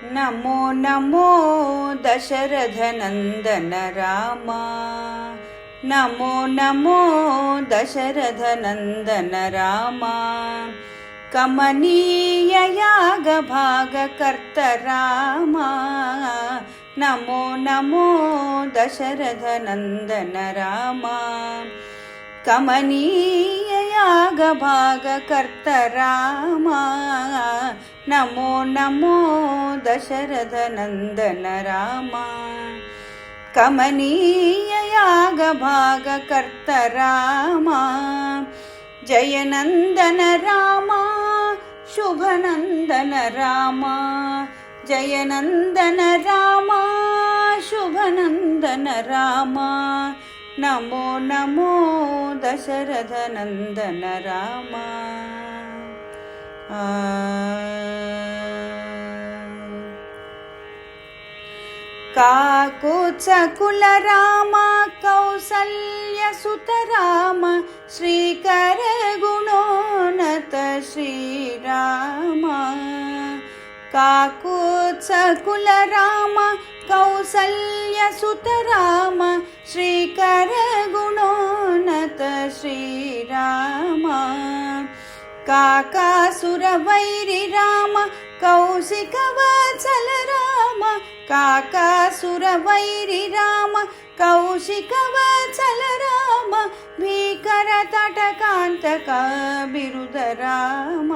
नमो नमो दशरथनन्दन राम। नमो नमो दशरथनन्दन राम। कमनीय यागभागकर्ता राम। नमो नमो दशरथनन्दन राम। कमनीय यागभागकर्ता राम। नमो नमो दशरथनन्दन राम। कमनीय यागभागकर्ता राम। जयनन्दन राम शुभनन्दन राम। जयनन्दन राम शुभनन्दन राम। नमो नमो दशरथनन्दन राम। काकुत्सकुल राम कौसल्यसुत राम। श्रीकर गुणोन्नत श्रीराम। काकुत्सकुल राम कौसल्यसुत राम। श्रीकर गुणोन्नत श्रीराम। काकासुरवैरि राम कौशिकवत्सल राम। काकासुरवैरि राम कौशिकवत्सल राम। भीकरतटकान्तक बिरुद राम।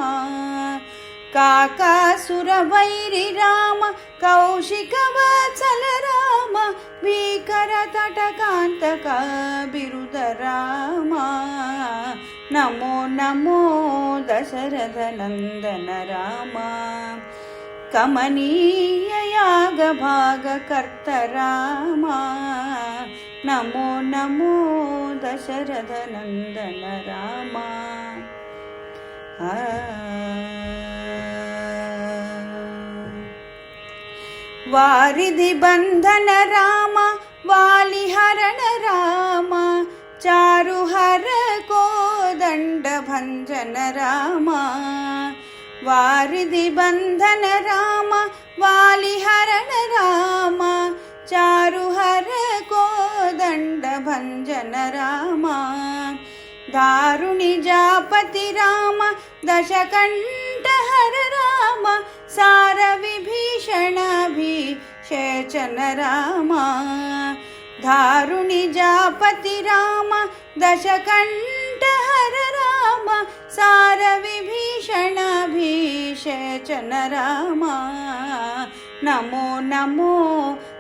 काकासुरवैरि राम कौशिकवत्सल राम। भीकरतटकान्तक बिरुद राम। नमो नमो दशरथनन्दन राम। कमनीय यागभागकर्ता राम। नमो नमो दशरथनन्दन राम। वारिधि बंधन राम वालिहरण राम। चारुहर कोदंड भंजन राम। वारिधि बंधन राम वालिहरण राम। चारुहर कोदंड भंजन राम। दारुणि जापति राम दशकंठहर राम। सार विभीषण भीषेचन राम। दारुणि जापति राम दशकंठहर राम। सार विभीषण भीषेचन राम। नमो नमो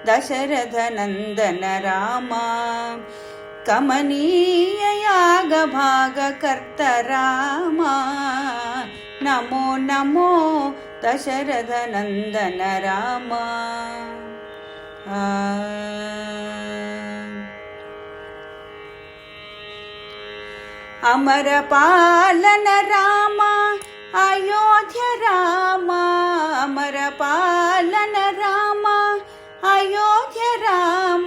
दशरथनन्दन राम। कमनीय यागभागकर्ता राम। नमो नमो दशरथनन्दन राम। अमरपालन राम अयोध्या राम। अमरपालन राम अयोध्या राम।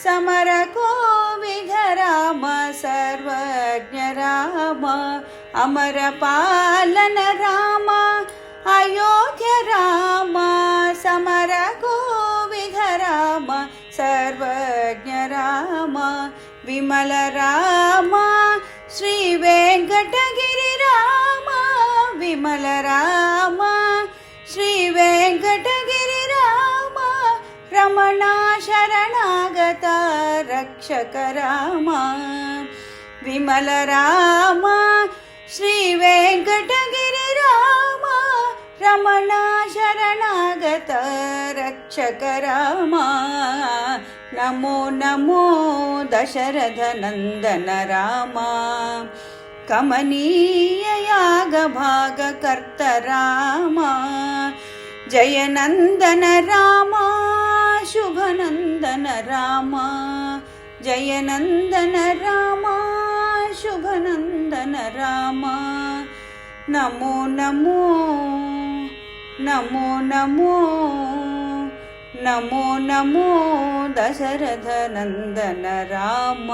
समर कोविद राम सर्वज्ञ राम। अमरपालन राम अयोध्या राम। समर कोविद राम सर्वज्ञ राम। विमल राम श्री वेंकटगिरि राम। विमल राम श्री वेंकटगिरि राम। रमणा शरणागत रक्षक राम। विमल राम श्री वेंकटगिरि राम। रमणा शरणागत रक्षक राम। नमो नमो दशरथनन्दन राम। कमनीय यागभागकर्ता राम। जयनन्दन राम शुभनन्दन राम। जयनन्दन राम शुभनन्दन राम। नमो नमो नमो नमो नमो नमो दशरथनन्दन राम।